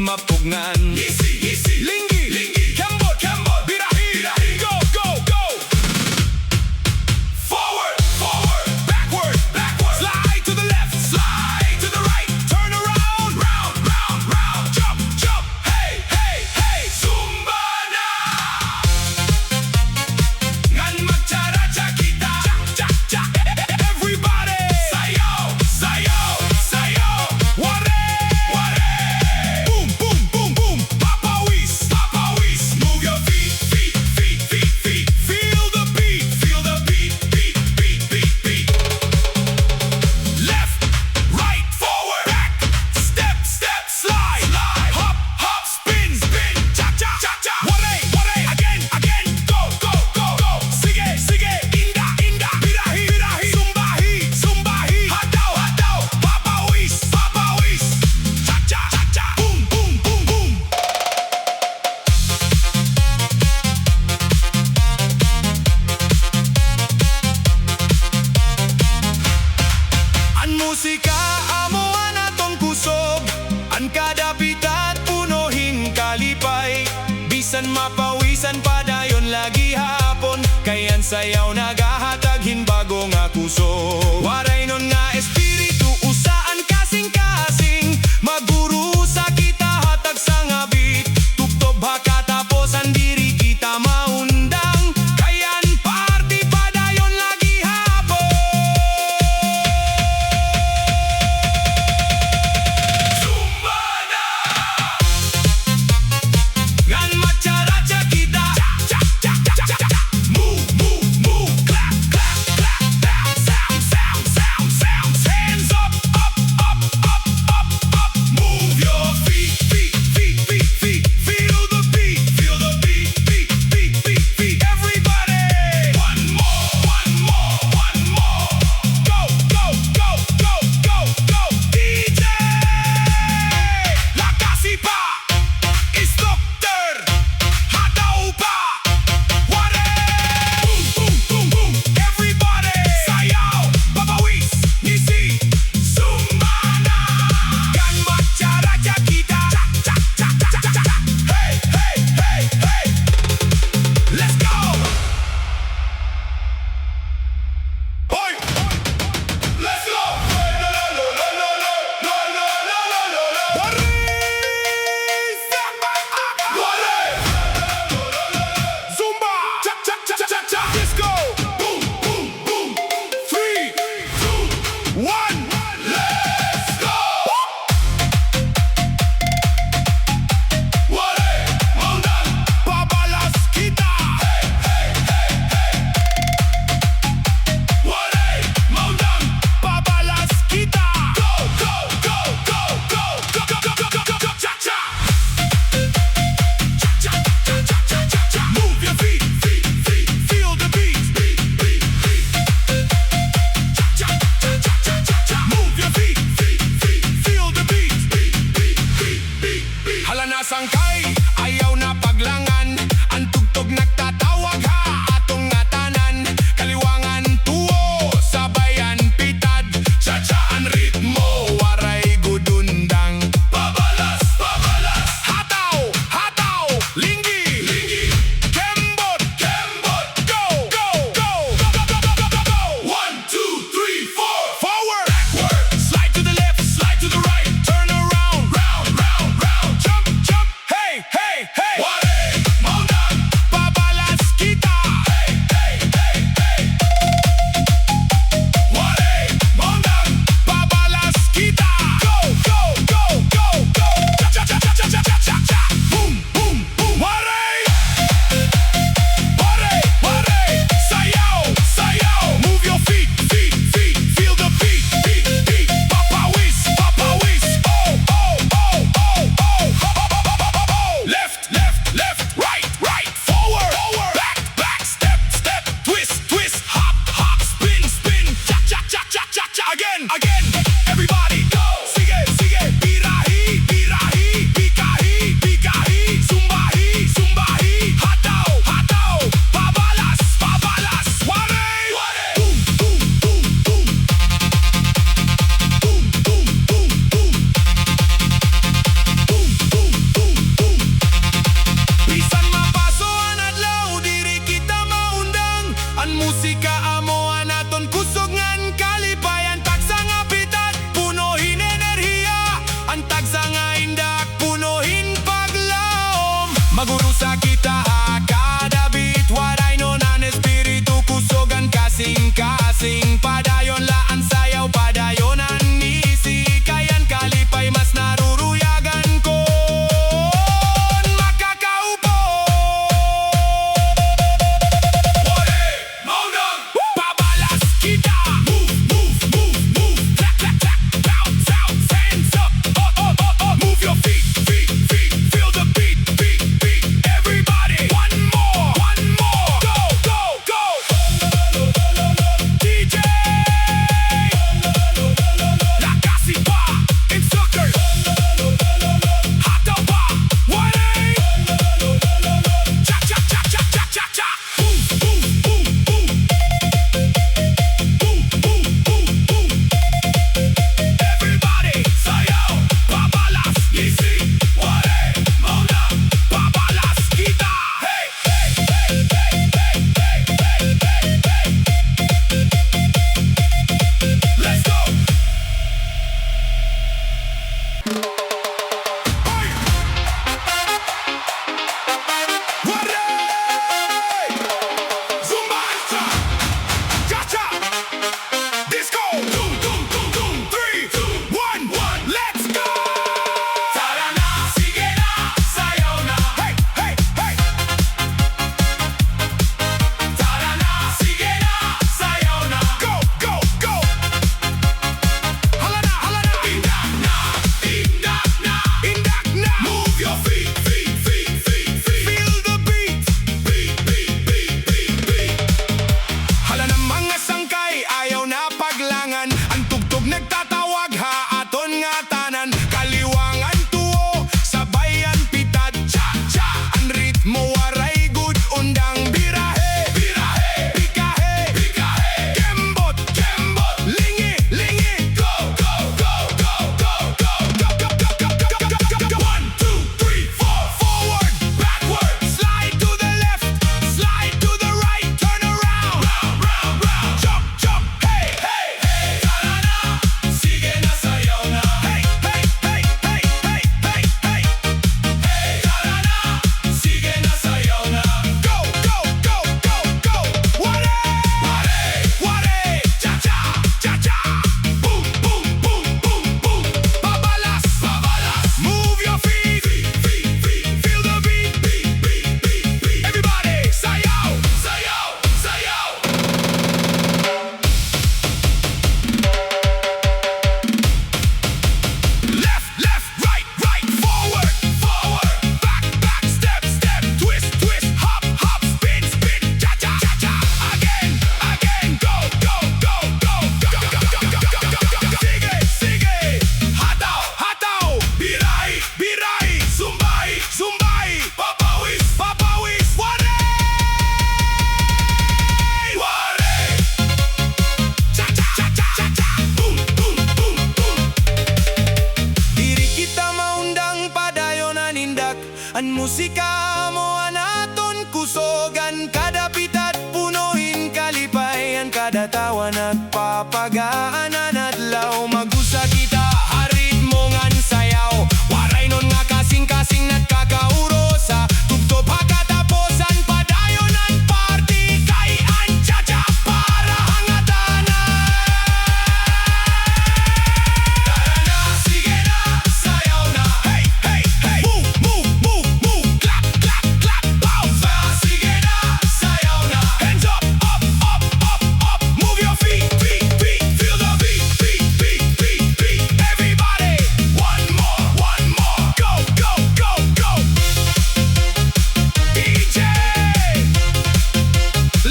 mapugngan. Linggi, kembot, birahi, go, forward, backward, slide to the left, slide to the right, turn around, round, jump, hey, Zumba na! Ngan magcharacha kita, cha, everybody! Sayaw, waray, boom, papawis, move your feet, feel the beat, beat. Left, right, forward, back, step, slide, hop, spin, cha, waray, again, go, sige, inda, birahi, zumbahi, hataw, papawis, cha, boom. An musika amo atong kusog, an kadapit at punohing kalipay. Bisan mapawisan padayon lagi hapon, kayan sayaw naghahataghin bago nga kusog. Waray nun nga espiritu usaan kasing maguru sa kita hatag sa nga beat. Tuptob hakatapos ang diri kita maundang, kayan party padayon lagi hapon. Zumba na! Ngan magcharacha kita, cha, move, clap, sound, hands up, move your feet, feel the beat, everybody. One more, go, DJ! La Casipa is Doctor Hataw pa, waray! Boom, everybody! Sayaw, papawis, ngisi, Zumba na! Kan magcharacha kita, cha, hey, let's go! Hoy! Let's go! Waray! Zumba! Cha, disco! Boom! 3, 2, 1, let's go! Waray! Maundan! Pabalas kita! Waray! Maundan! Pabalas kita! Go! Cha! Move your feet, feel the beat, move your feet, feel the beat. Hala na sangkay, ayaw na paglangan, ang tugtog nagtatawag ha, atong nga tanan, kaliwangan tuwo, sabayan pitad, cha ang ritmo, waray gudundang. Pabalas, hataw, linggi, kembot, go, 1, 2, 3, 4, forward, backward, slide to the left, slide to the right, turn around, round, jump, hey, An musika mo anaton kusogan, kada pitat punuhin kalipay. Ang kada tawa nagpapagaan, anadlaw magusa kita harit mo ngan sayaw. Waray nun nga kasing-kasing nagkakauro sa tugtog pagkataposan, padayon ang party kay ang chacha para hangatanan. Tara na, sige na, sayaw na. Hey, hey, hey, move, move, move, move, clap, clap, clap, bounce. Sige na, sayaw na. Hands up, up, up, up, up. Move your feet, feet, feet. Feel the beat, beat, beat, beat, beat. Everybody, one more, go, go, go, go. DJ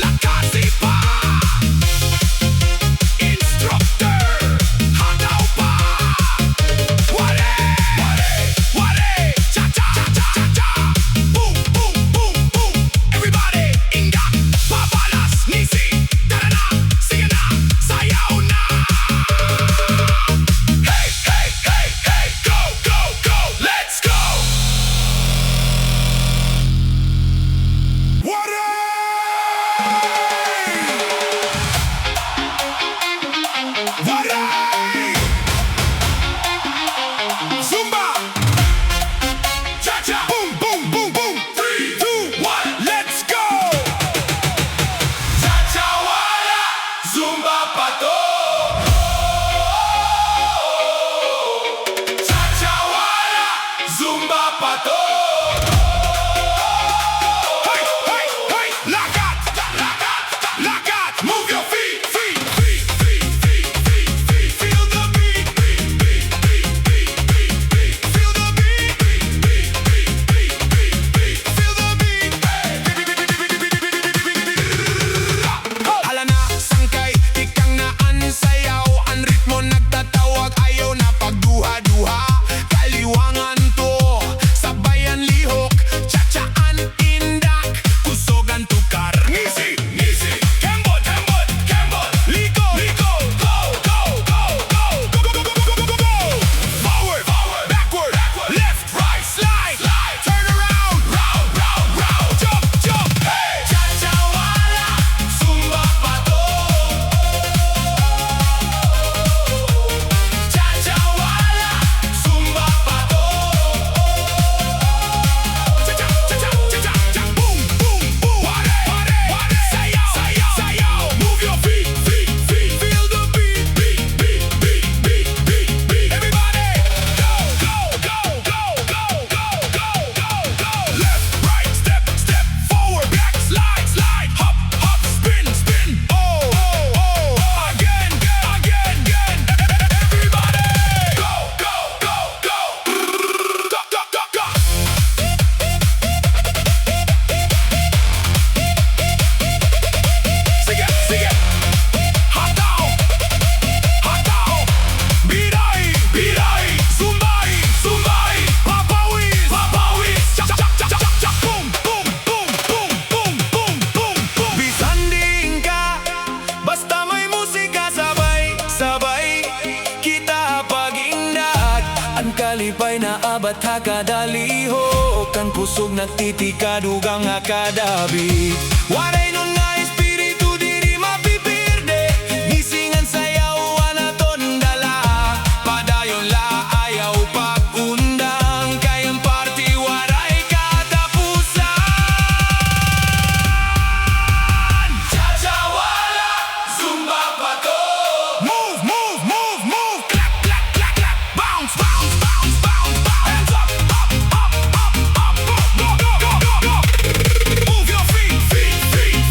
La Casipa, instructor Hanap, Waray-Waray Chacha, cha-cha, boom, boom, boom, boom. Everybody, indak, papalas, nisi. Tara na, sige na, sayaw na. Hey, hey, hey, hey, go, go, go, let's go. Waray! Waray! Zumba! Cha-cha! Boom, boom, boom, boom! 3, 2, 1, let's go! Cha-cha wala, Zumba pa to. Cha-cha wala, Zumba pa to. Hey, hey, hey! Lagat, lagat, lagat! Move your feet, feet, feet, feet, feet, feet, feet. Feel the beat, beat, beat, beat, beat, beat, beat. Feel the beat, beat, beat, beat, beat, beat, beat. Feel the beat, hala na, sangkay, ikang naan sayaw. Ang ritmo nagtatawag, ayaw na pagduha-duha. Kaliwangan to, sabayan lihok. Cha-chaan indak, kusogan tukar. Nisi, nisi, kembot, kembot, kembot. Liko, liko, go, go, go, go, go, go, go, go, go, go, go. Forward, forward, backward, backward. Left, right, slide, slide. Turn around, round, round, round. Jump, jump, hey. Cha-cha wala, Zumba pa to. Cha-cha wala, Zumba pa to. Cha-cha, cha-cha, cha-cha, cha. Boom, boom, boom. Waray-Waray, sayaw, sayaw, sayaw. Move your feet, feet, feet. Feel the beat, beat, beat, beat, beat, beat, beat. Everybody, go, go, go, go, go, go, go, go, go. Left, right, step, step, forward, back, slide, slide. Hop, hop, spin, spin. Oh, oh, oh. Again, again, again. Everybody, go, go, go, go. Go, go, go, go. Sige, sige. Hataw, hataw. Biray, biray. Zumbay, zumbay. Papawis, papawis. Chak, chak, chak, chak, chak. Boom, boom, boom, boom, boom, boom, boom, boom. Bisanding ka, basta may musika, sabay, sabay. Kita pag-indak, ang kalipay na abat hakadalihok. Ang pusog nagtitika, dugang akadabi. Waray nun nga espiritu, diri mapipirde. Nisingan sayaw, anaton dala. Padayon la, ayaw pag-undang. Kayang party, waray katapusan. Cha-cha wala, Zumba pa to. Move, move, move, move. Clap, clap, clap, clap. Bounce, bounce, bounce, bounce, bounce. Hands up, up, up, up, up. Go, go, go, go, go. Move your feet, feet, feet,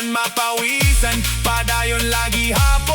Bisan mapawisan, padayon lagi hapon.